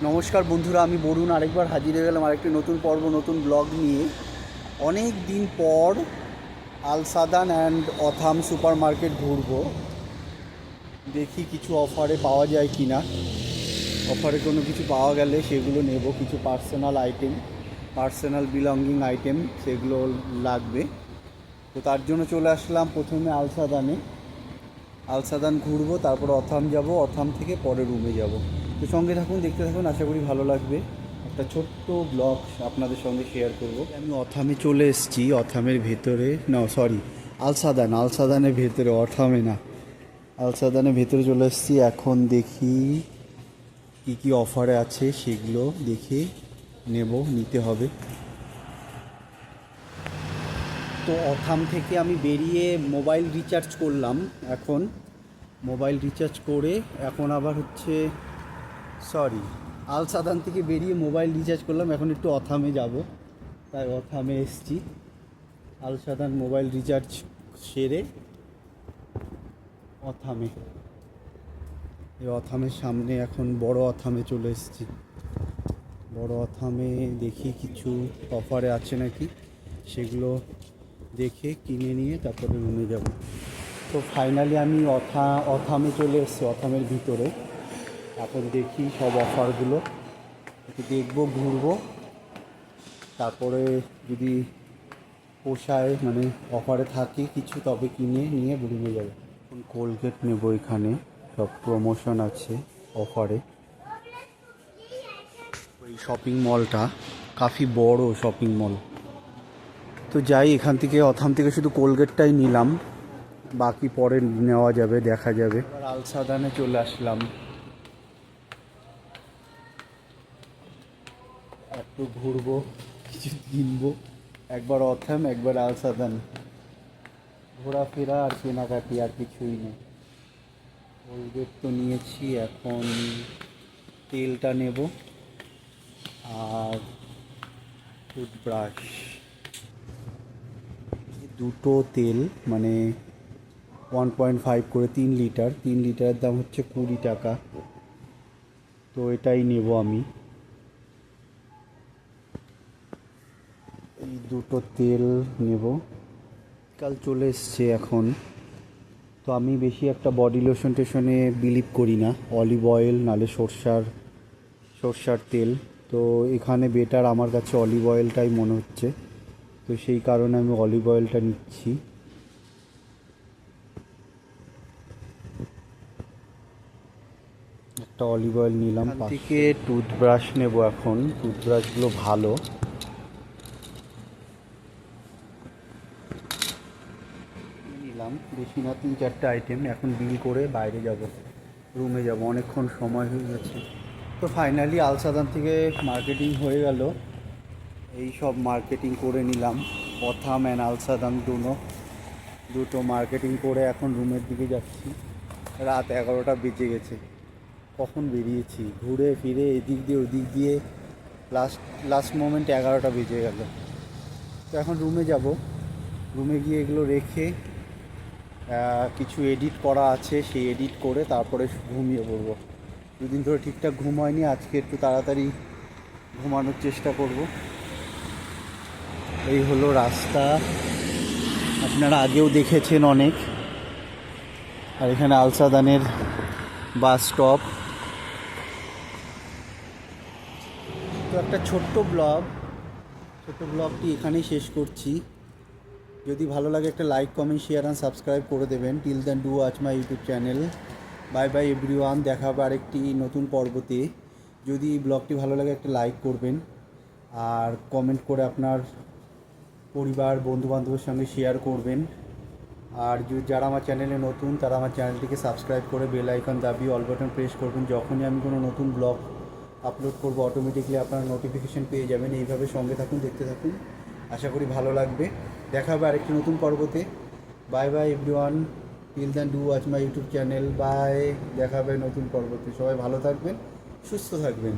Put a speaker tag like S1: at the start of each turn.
S1: নমস্কার বন্ধুরা, আমি বরুণ আরেকবার হাজির হয়ে গেলাম আরেকটি নতুন পর্ব, নতুন ব্লগ নিয়ে। অনেক দিন পর আলসাদান অ্যান্ড অথাম সুপার মার্কেট ঘুরবো। দেখি কিছু অফারে পাওয়া যায় কি না। অফারে কোনো কিছু পাওয়া গেলে সেগুলো নেব। কিছু পার্সোনাল বিলঙ্গিং আইটেম সেগুলো লাগবে। তো তার জন্য চলে আসলাম প্রথমে আলসাদান ঘুরবো, তারপর অথাম যাব, অথাম থেকে পরে রুমে যাব। তো সঙ্গে থাকুন, দেখতে থাকুন, আশা করি ভালো লাগবে। একটা ছোট্ট ব্লগ আপনাদের সঙ্গে শেয়ার করব। আমি অথামে চলে এসেছি, অথামের ভেতরে আলসাদানের ভেতরে, অথামে না, আলসাদানের ভেতরে চলে এসেছি। এখন দেখি কী কী অফারে আছে সেগুলো দেখে নিতে হবে। তো অথাম থেকে আমি বেরিয়ে মোবাইল রিচার্জ করলাম। এখন মোবাইল রিচার্জ করে এখন আবার আলসাদান থেকে বেরিয়ে মোবাইল রিচার্জ করলাম। এখন একটু অথামে যাব, তাই অথামে এসছি। আলসাদান মোবাইল রিচার্জ সেরে অথামের সামনে এখন বড় অথামে চলে এসেছি। বড় অথামে দেখি কিছু অফারে আছে নাকি, সেগুলো দেখে কিনে নিয়ে তারপরে রুমে যাব। তো ফাইনালি আমি অথামে চলে এসেছি, অথামের ভিতরে। এখন দেখি সব অফারগুলো একটু দেখবো, ঘুরবো, তারপরে যদি পোষায়, মানে অফারে থাকে কিছু, তবে কিনে নিয়ে রুমে যাবো। এখন কোলগেট নেব, এখানে সব প্রমোশন আছে অফারে। এই শপিং মলটা কাফি বড় শপিং মল। তো যাই, এখান থেকে অথাম থেকে শুধু কোলগেটটাই নিলাম, বাকি পরে নেওয়া যাবে, দেখা যাবে। আলসাদানে চলে আসলাম, একটু ঘুরবো, কিছু কিনবো। একবার অথাম, একবার আলসাদান, ঘোরাফেরা আর কেনাকাটি, আর কিছুই নেই। কোলগেট তো নিয়েছি, এখন তেলটা নেব আর টুথব্রাশ। দুটো তেল, মানে 1.5 করে 3 লিটারের দাম হচ্ছে 20 টাকা। তো এটাই নেব আমি, এই দুটো তেল নেব। কাল চলে এসছে এখন। তো আমি বেশি একটা বডি লোশনে বিলিভ করি না, অলিভ অয়েল নালে সর্ষার তেল। তো এখানে বেটার আমার কাছে অলিভ অয়েলটাই মনে হচ্ছে, তো সেই কারণে আমি অলিভ অয়েলটা নিচ্ছি। একটা অলিভ অয়েল নিলাম। থেকে টুথব্রাশ নেব এখন, টুথব্রাশগুলো ভালো। নিলাম বেশি না, 3-4টে আইটেম। এখন বিল করে বাইরে যাব, রুমে যাব, অনেকক্ষণ সময় হয়ে গেছে। তো ফাইনালি আলসাদান থেকে মার্কেটিং হয়ে গেল। এই সব মার্কেটিং করে নিলাম, অথাম অ্যান্ড আলসাদান দুটো মার্কেটিং করে এখন রুমের দিকে যাচ্ছি। রাত 11টা বেজে গেছে। কখন বেরিয়েছি, ঘুরে ফিরে এদিক দিয়ে ওদিক দিয়ে লাস্ট মোমেন্টে 11টা বেজে গেল। তো এখন রুমে যাব, রুমে গিয়ে এগুলো রেখে কিছু এডিট করা আছে, সেই এডিট করে তারপরে ঘুমিয়ে পড়বো। দুদিন ধরে ঠিকঠাক ঘুম হয়নি, আজকে একটু তাড়াতাড়ি ঘুমানোর চেষ্টা করব। এই হলো রাস্তা, আপনারা আগেও দেখেছেন অনেক। আর এখানে আলসাদানের বাস স্টপ। তো একটা ছোট্ট ব্লগটি এখানেই শেষ করছি। যদি ভালো লাগে একটা like, comment, share and subscribe করে দেবেন। Till then do watch my YouTube channel. Bye bye everyone, দেখা হবে আরেকটি নতুন পর্বতে। যদি ব্লগটি ভালো লাগে একটা লাইক করবেন, আর কমেন্ট করে আপনার পরিবার বন্ধুবান্ধবের সঙ্গে শেয়ার করবেন। আর যারা আমার চ্যানেলে নতুন, তারা আমার চ্যানেলটিকে সাবস্ক্রাইব করে বেল আইকন দাবিয়ে অল বাটন প্রেস করবেন। যখনই আমি কোনো নতুন ব্লগ আপলোড করব, অটোমেটিকলি আপনারা নোটিফিকেশান পেয়ে যাবেন। এইভাবে সঙ্গে থাকুন, দেখতে থাকুন, আশা করি ভালো লাগবে। দেখা হবে আরেকটি নতুন পর্বতে। Bye bye everyone, till then do watch my YouTube channel. Bye, দেখা হবে নতুন পর্বতে। সবাই ভালো থাকবেন, সুস্থ থাকবেন।